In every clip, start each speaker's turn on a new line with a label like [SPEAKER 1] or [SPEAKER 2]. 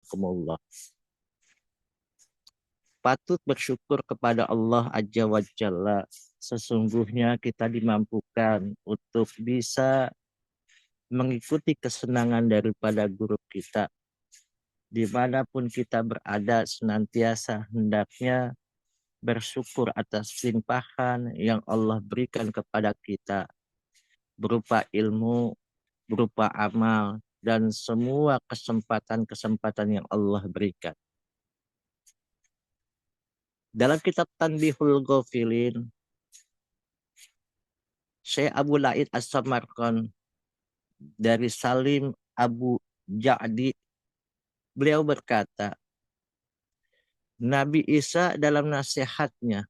[SPEAKER 1] rahimakumullah. Patut bersyukur kepada Allah Azza wa Jalla. Sesungguhnya kita dimampukan untuk bisa mengikuti kesenangan daripada guru kita. Dimanapun kita berada, senantiasa hendaknya bersyukur atas limpahan yang Allah berikan kepada kita. Berupa ilmu, berupa amal, dan semua kesempatan-kesempatan yang Allah berikan. Dalam kitab Tanbihul Ghafilin, Syekh Abu Laid As-Samarqand dari Salim Abu Ja'di, beliau berkata, Nabi Isa dalam nasihatnya,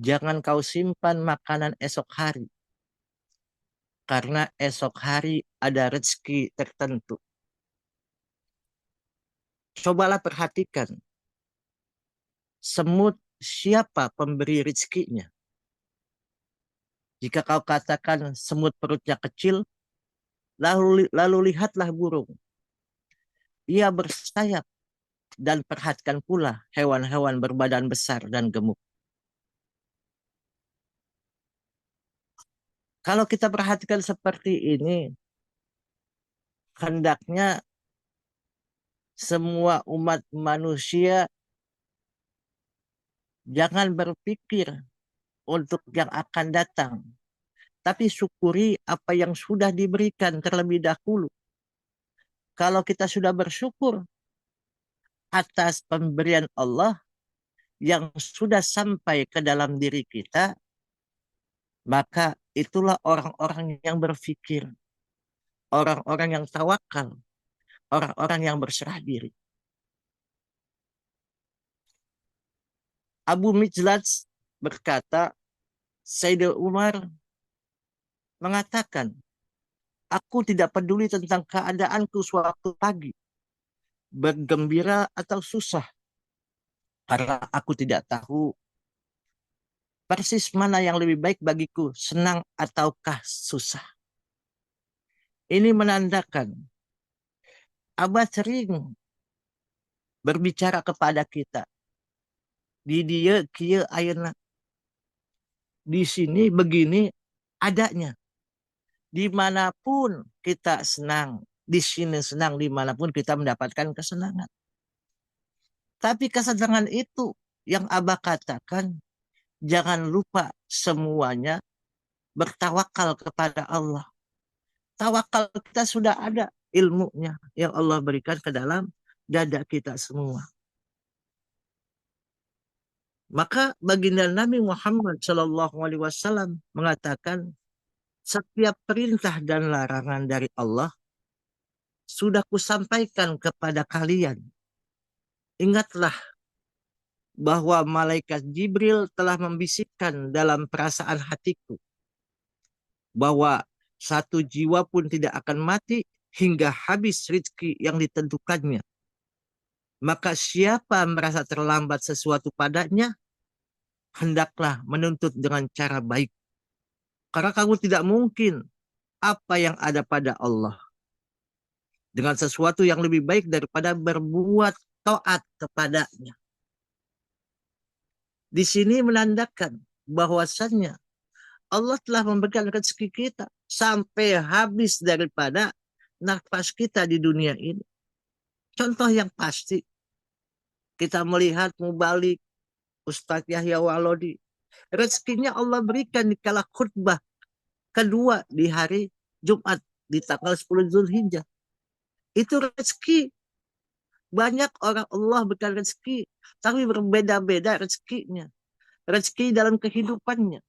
[SPEAKER 1] jangan kau simpan makanan esok hari, karena esok hari ada rezeki tertentu. Cobalah perhatikan, semut siapa pemberi rezekinya? Jika kau katakan semut perutnya kecil, lalu lihatlah burung. Ia bersayap, dan perhatikan pula hewan-hewan berbadan besar dan gemuk. Kalau kita perhatikan seperti ini, hendaknya semua umat manusia jangan berpikir untuk yang akan datang, tapi syukuri apa yang sudah diberikan terlebih dahulu. Kalau kita sudah bersyukur atas pemberian Allah yang sudah sampai ke dalam diri kita, maka itulah orang-orang yang berpikir, orang-orang yang tawakal, orang-orang yang berserah diri. Abu Mijlad berkata, Sayyidina Umar mengatakan, aku tidak peduli tentang keadaanku suatu pagi, bergembira atau susah, karena aku tidak tahu persis mana yang lebih baik bagiku, senang ataukah susah. Ini menandakan Abah sering berbicara kepada kita. Di dia kia ayeuna. Di sini begini adanya. Dimanapun kita senang, di sini senang, dimanapun kita mendapatkan kesenangan. Tapi kesenangan itu yang Abah katakan, jangan lupa semuanya bertawakal kepada Allah. Tawakal kita sudah ada ilmunya yang Allah berikan ke dalam dada kita semua. Maka baginda Nabi Muhammad SAW mengatakan, setiap perintah dan larangan dari Allah sudah kusampaikan kepada kalian. Ingatlah bahwa malaikat Jibril telah membisikkan dalam perasaan hatiku bahwa satu jiwa pun tidak akan mati hingga habis rezeki yang ditentukannya. Maka siapa merasa terlambat sesuatu padanya, hendaklah menuntut dengan cara baik. Karena kamu tidak mungkin apa yang ada pada Allah dengan sesuatu yang lebih baik daripada berbuat taat kepadanya. Di sini menandakan bahwasannya Allah telah memberikan rezeki kita sampai habis daripada nafas kita di dunia ini. Contoh yang pasti, kita melihat mubalik Ustadz Yahya Walodi. Rezekinya Allah berikan di kala khutbah kedua di hari Jumat di tanggal 10 Zulhijjah. Itu rezeki. Banyak orang Allah berikan rezeki, tapi berbeda-beda rezekinya. Rezeki dalam kehidupannya.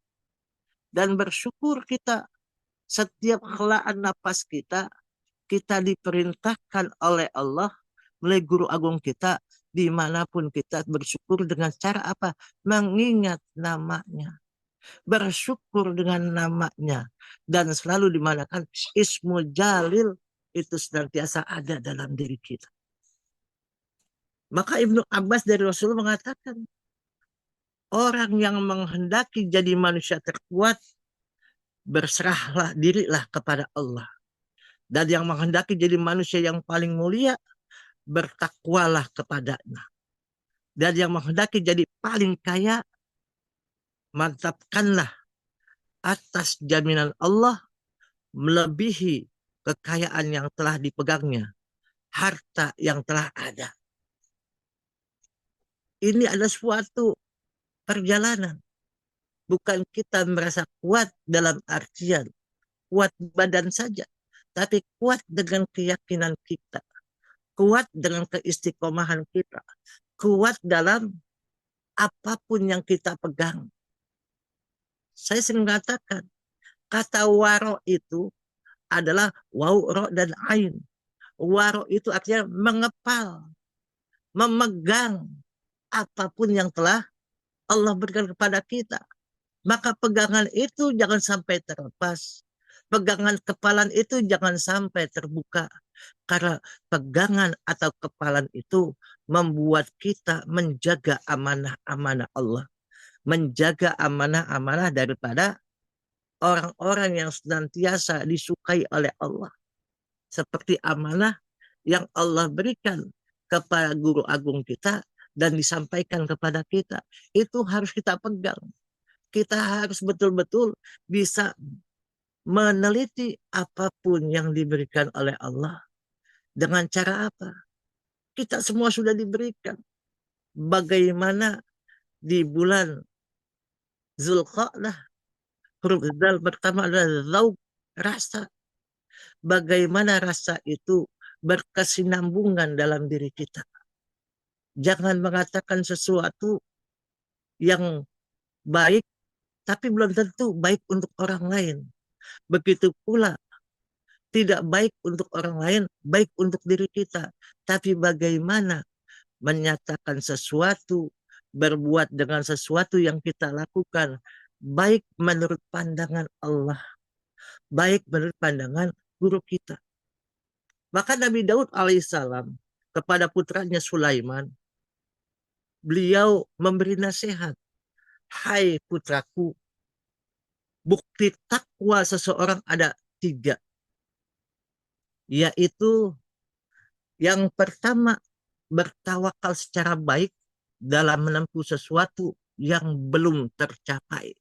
[SPEAKER 1] Dan bersyukur kita setiap helaan napas kita diperintahkan oleh Allah melalui guru agung kita, dimanapun kita bersyukur dengan cara apa? Mengingat namanya. Bersyukur dengan namanya. Dan selalu dimanakan Ismu Jalil itu senantiasa ada dalam diri kita. Maka Ibnu Abbas dari Rasul mengatakan, orang yang menghendaki jadi manusia terkuat, berserahlah dirilah kepada Allah. Dan yang menghendaki jadi manusia yang paling mulia, bertakwalah kepadanya. Dan yang menghendaki jadi paling kaya, mantapkanlah atas jaminan Allah melebihi kekayaan yang telah dipegangnya, harta yang telah ada. Ini adalah suatu perjalanan. Bukan kita merasa kuat dalam artian kuat badan saja, tapi kuat dengan keyakinan kita, kuat dengan keistiqomahan kita, kuat dalam apapun yang kita pegang. Saya sering mengatakan, kata waro itu adalah waw, ro, dan ain. Waro itu artinya mengepal, memegang apapun yang telah Allah berikan kepada kita. Maka pegangan itu jangan sampai terlepas. Pegangan kepalan itu jangan sampai terbuka. Karena pegangan atau kepalan itu membuat kita menjaga amanah-amanah Allah. Menjaga amanah-amanah daripada orang-orang yang senantiasa disukai oleh Allah. Seperti amanah yang Allah berikan kepada guru agung kita dan disampaikan kepada kita. Itu harus kita pegang. Kita harus betul-betul bisa meneliti apapun yang diberikan oleh Allah. Dengan cara apa? Kita semua sudah diberikan. Bagaimana di bulan Zulqa'dah, huruf zal pertama adalah zauk, rasa. Bagaimana rasa itu berkesinambungan dalam diri kita. Jangan mengatakan sesuatu yang baik, tapi belum tentu baik untuk orang lain. Begitu pula tidak baik untuk orang lain, baik untuk diri kita. Tapi bagaimana menyatakan sesuatu, berbuat dengan sesuatu yang kita lakukan, baik menurut pandangan Allah, baik menurut pandangan guru kita. Maka Nabi Daud alaihissalam kepada putranya Sulaiman, beliau memberi nasihat, hai putraku, bukti takwa seseorang ada 3, yaitu yang pertama, bertawakal secara baik dalam menempuh sesuatu yang belum tercapai.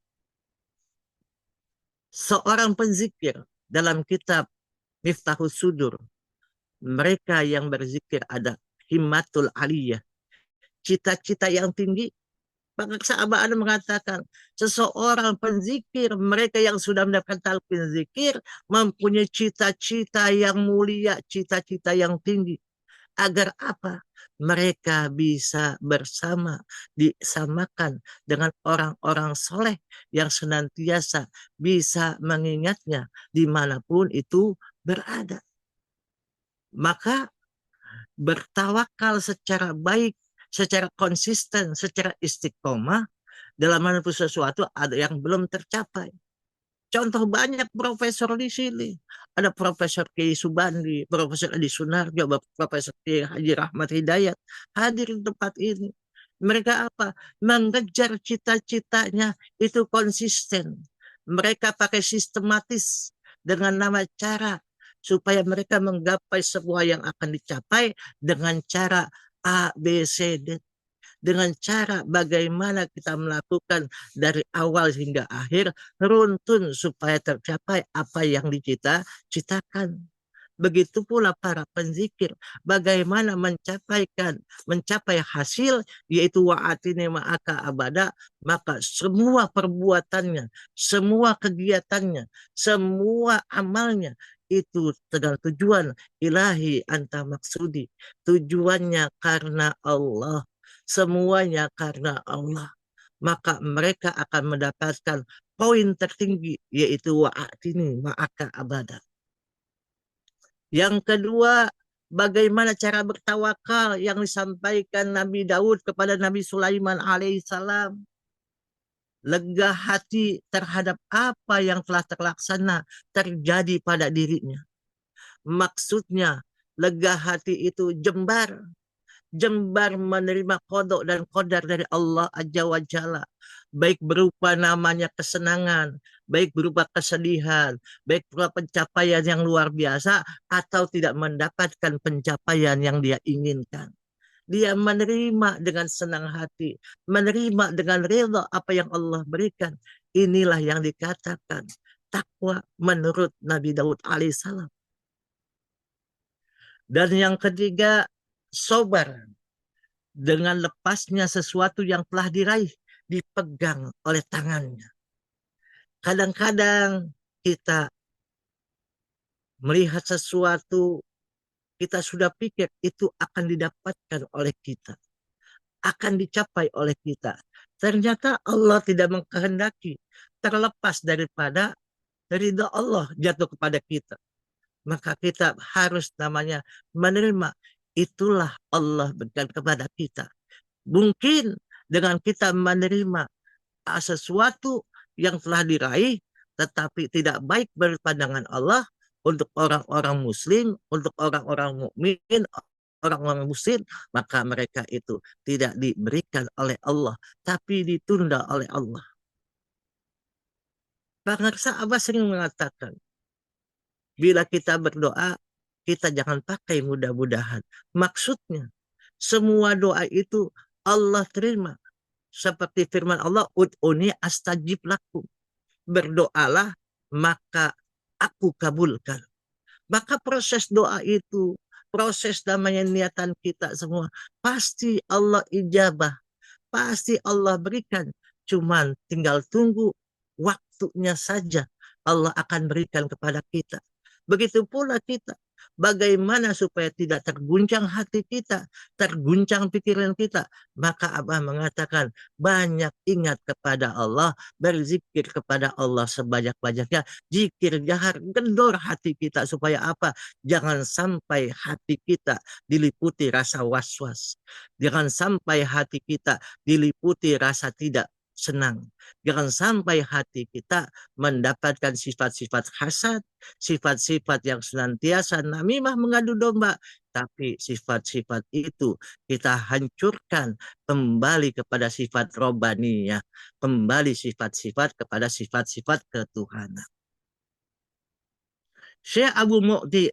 [SPEAKER 1] Seorang penzikir dalam kitab Miftahus Sudur, mereka yang berzikir ada himmatul aliyah, cita-cita yang tinggi. Maka sahabat Anda mengatakan, seseorang penzikir, mereka yang sudah mendapatkan talqin zikir, mempunyai cita-cita yang mulia, cita-cita yang tinggi. Agar apa? Mereka bisa bersama, disamakan dengan orang-orang soleh yang senantiasa bisa mengingatnya dimanapun itu berada. Maka bertawakal secara baik, secara konsisten, secara istiqomah dalam menempuh sesuatu ada yang belum tercapai. Contoh banyak profesor di sini. Ada Profesor Kiai Subandi, Profesor Adi Sunarjo, Profesor Kiai Haji Rahmat Hidayat hadir di tempat ini. Mereka apa? Mengejar cita-citanya itu konsisten. Mereka pakai sistematis dengan nama cara supaya mereka menggapai semua yang akan dicapai dengan cara A, B, C, D, dengan cara bagaimana kita melakukan dari awal hingga akhir runtun supaya tercapai apa yang dicita-citakan. Begitu pula para penzikir, bagaimana mencapai hasil, yaitu wa'atini ma'aka abada, maka semua perbuatannya, semua kegiatannya, semua amalnya, itu dengan tujuan ilahi anta maksudi. Tujuannya karena Allah. Semuanya karena Allah. Maka mereka akan mendapatkan poin tertinggi, yaitu wa'atini ma'aka abada. Yang kedua, bagaimana cara bertawakal yang disampaikan Nabi Daud kepada Nabi Sulaiman alaihissalam. Lega hati terhadap apa yang telah terlaksana terjadi pada dirinya. Maksudnya, lega hati itu jembar. jembar menerima kodok dan kodar dari Allah Azza wa Jalla. Baik berupa namanya kesenangan, baik berupa kesedihan, baik berupa pencapaian yang luar biasa, atau tidak mendapatkan pencapaian yang dia inginkan. Dia menerima dengan senang hati, menerima dengan ridha apa yang Allah berikan. Inilah yang dikatakan takwa menurut Nabi Daud alaihissalam. Dan yang ketiga, sobar dengan lepasnya sesuatu yang telah diraih, dipegang oleh tangannya. Kadang-kadang kita melihat sesuatu, kita sudah pikir itu akan didapatkan oleh kita, akan dicapai oleh kita. Ternyata Allah tidak mengkehendaki terlepas daripada ridha Allah jatuh kepada kita. Maka kita harus namanya menerima. Itulah Allah berikan kepada kita. Mungkin dengan kita menerima sesuatu yang telah diraih, tetapi tidak baik berpandangan Allah untuk orang-orang muslim, untuk orang-orang mukmin, orang-orang muslim, maka mereka itu tidak diberikan oleh Allah, tapi ditunda oleh Allah. Bangsa Abbas sering mengatakan, bila kita berdoa, kita jangan pakai mudah-mudahan. Maksudnya, semua doa itu Allah terima. Seperti firman Allah, ud'uni astajib lakum. Berdoalah, maka aku kabulkan. Maka proses doa itu, proses namanya niatan kita semua, pasti Allah ijabah, pasti Allah berikan. Cuman tinggal tunggu waktunya saja Allah akan berikan kepada kita. Begitu pula kita. Bagaimana supaya tidak terguncang hati kita, terguncang pikiran kita. Maka Abah mengatakan, banyak ingat kepada Allah, berzikir kepada Allah sebanyak-banyaknya. Zikir jahar, gendor hati kita. Supaya apa? Jangan sampai hati kita diliputi rasa was-was. Jangan sampai hati kita diliputi rasa tidak senang. Jangan sampai hati kita mendapatkan sifat-sifat hasad, sifat-sifat yang senantiasa namimah mengadu domba. Tapi sifat-sifat itu kita hancurkan kembali kepada sifat robaniyah, kembali sifat-sifat kepada sifat-sifat ketuhanan. Syekh Abu Mu'ti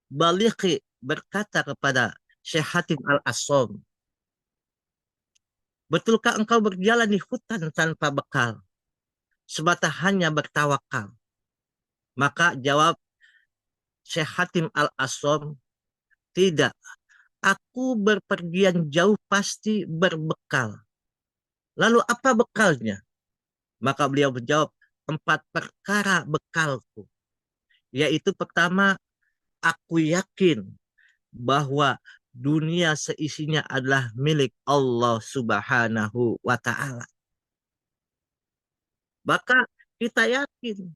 [SPEAKER 1] Balighi berkata kepada Syekh Hatim Al-Assom, betulkah engkau berjalan di hutan tanpa bekal, semata hanya bertawakal? Maka jawab Syekh Hatim Al-Assom, tidak, aku berpergian jauh pasti berbekal. Lalu apa bekalnya? Maka beliau menjawab, 4 perkara bekalku. Yaitu pertama, aku yakin bahwa dunia seisinya adalah milik Allah Subhanahu wa Ta'ala. Maka kita yakin.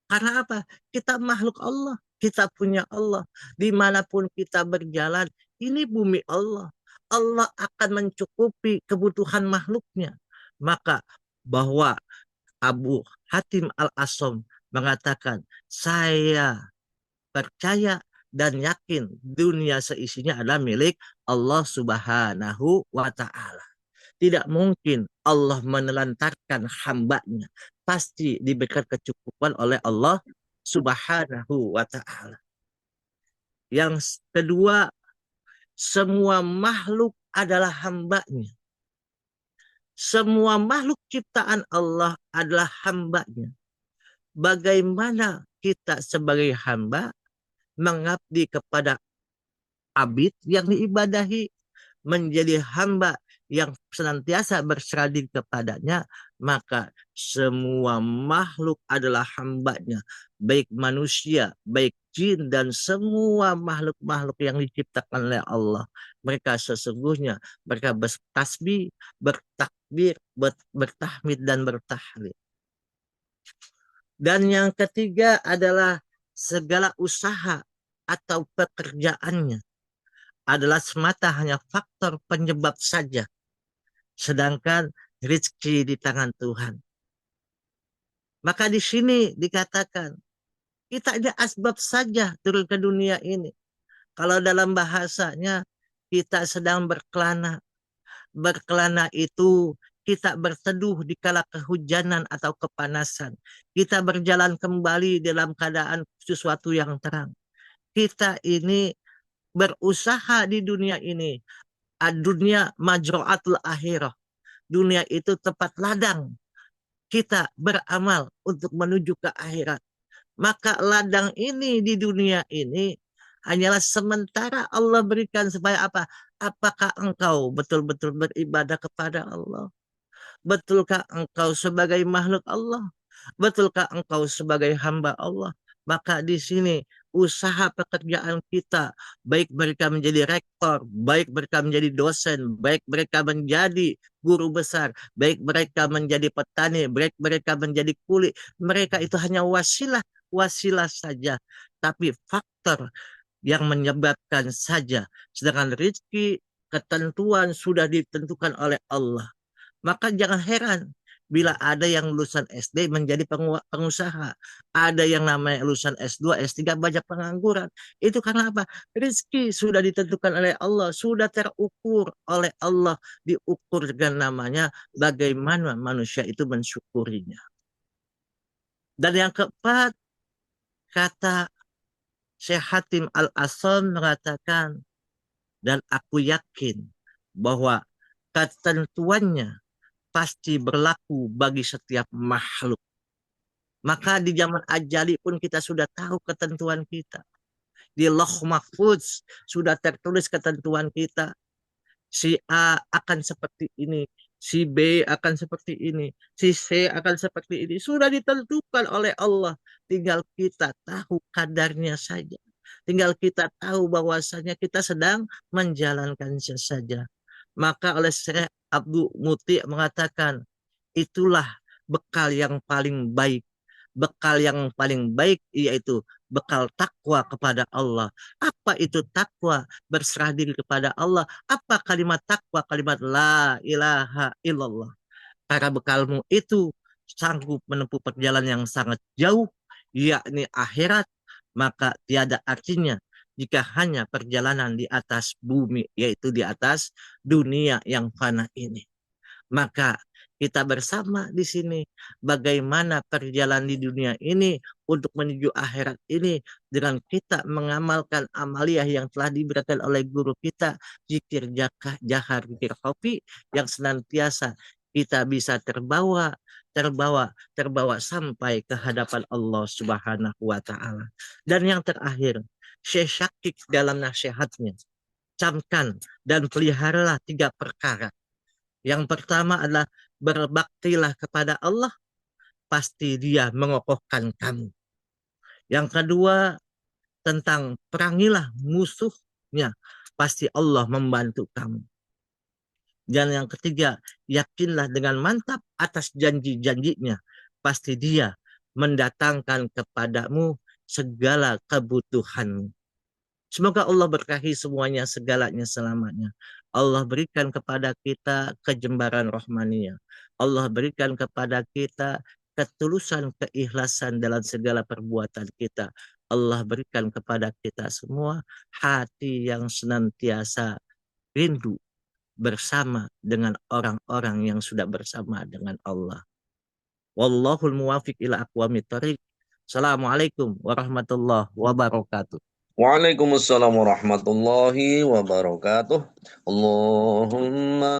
[SPEAKER 1] Karena apa? Kita makhluk Allah. Kita punya Allah. Dimanapun kita berjalan, ini bumi Allah. Allah akan mencukupi kebutuhan makhluknya. Maka bahwa Abu Hatim Al-Assom mengatakan, saya percaya dan yakin dunia seisinya adalah milik Allah Subhanahu wa Ta'ala. Tidak mungkin Allah menelantarkan hambanya. Pasti diberikan kecukupan oleh Allah Subhanahu wa Ta'ala. Yang kedua, semua makhluk adalah hambanya. Semua makhluk ciptaan Allah adalah hambanya. Bagaimana kita sebagai hamba mengabdi kepada abid yang diibadahi, menjadi hamba yang senantiasa berserah kepadanya, maka semua makhluk adalah hambanya, baik manusia, baik jin, dan semua makhluk-makhluk yang diciptakan oleh Allah. Mereka sesungguhnya, mereka bertasbih, bertakbir, bertahmid, dan bertahlil. Dan yang ketiga adalah segala usaha atau pekerjaannya adalah semata hanya faktor penyebab saja. Sedangkan rezeki di tangan Tuhan. Maka di sini dikatakan, kita ada asbab saja turun ke dunia ini. Kalau dalam bahasanya, kita sedang berkelana. Berkelana itu kita berteduh di kala kehujanan atau kepanasan. Kita berjalan kembali dalam keadaan sesuatu yang terang. Kita ini berusaha di dunia ini. Dunia majro'atul akhirah. Dunia itu tempat ladang. Kita beramal untuk menuju ke akhirat. Maka ladang ini di dunia ini hanyalah sementara Allah berikan supaya apa? Apakah engkau betul-betul beribadah kepada Allah? Betulkah engkau sebagai makhluk Allah? Betulkah engkau sebagai hamba Allah? Maka di sini usaha pekerjaan kita, baik mereka menjadi rektor, baik mereka menjadi dosen, baik mereka menjadi guru besar, baik mereka menjadi petani, baik mereka menjadi kuli, mereka itu hanya wasilah, wasilah saja. Tapi faktor yang menyebabkan saja, sedangkan rezeki ketentuan sudah ditentukan oleh Allah. Maka jangan heran bila ada yang lulusan SD menjadi pengusaha. Ada yang namanya lulusan S2, S3 banyak pengangguran. Itu karena apa? Rizki sudah ditentukan oleh Allah, sudah terukur oleh Allah, diukur dengan namanya bagaimana manusia itu mensyukurinya. Dan yang keempat, kata Syekh Hatim Al-Asam mengatakan, dan aku yakin bahwa ketentuannya pasti berlaku bagi setiap makhluk. Maka di zaman ajali pun kita sudah tahu ketentuan kita. Di Lauh Mahfuz sudah tertulis ketentuan kita. Si A akan seperti ini, si B akan seperti ini, si C akan seperti ini. Sudah ditentukan oleh Allah. Tinggal kita tahu kadarnya saja. Tinggal kita tahu bahwasanya kita sedang menjalankannya saja. Maka oleh Syekh Abdul Muti mengatakan, itulah bekal yang paling baik. Bekal yang paling baik yaitu bekal takwa kepada Allah. Apa itu takwa? Berserah diri kepada Allah. Apa kalimat takwa? Kalimat la ilaha illallah. Karena bekalmu itu sanggup menempuh perjalanan yang sangat jauh, yakni akhirat, maka tiada artinya jika hanya perjalanan di atas bumi, yaitu di atas dunia yang fana ini. Maka kita bersama di sini bagaimana perjalanan di dunia ini untuk menuju akhirat ini dengan kita mengamalkan amaliyah yang telah diberikan oleh guru kita, zikir jahar, zikir khafi, yang senantiasa kita bisa terbawa sampai ke hadapan Allah Subhanahu wa taala. Dan yang terakhir, Syekh Syakik dalam nasihatnya, camkan dan peliharalah 3 perkara. Yang pertama adalah berbaktilah kepada Allah, pasti Dia mengokohkan kamu. Yang kedua, tentang perangilah musuhnya, pasti Allah membantu kamu. Dan yang ketiga, yakinlah dengan mantap atas janji-janjinya, pasti Dia mendatangkan kepadamu segala kebutuhanmu. Semoga Allah berkahi semuanya, segalanya, selamanya. Allah berikan kepada kita kejembaran rohmaninya. Allah berikan kepada kita ketulusan, keikhlasan dalam segala perbuatan kita. Allah berikan kepada kita semua hati yang senantiasa rindu bersama dengan orang-orang yang sudah bersama dengan Allah. Wallahul muwafiq ila aqwamit thoriq. Assalamualaikum warahmatullahi wabarakatuh.
[SPEAKER 2] Waalaikumsalam warahmatullahi wabarakatuh. Allahumma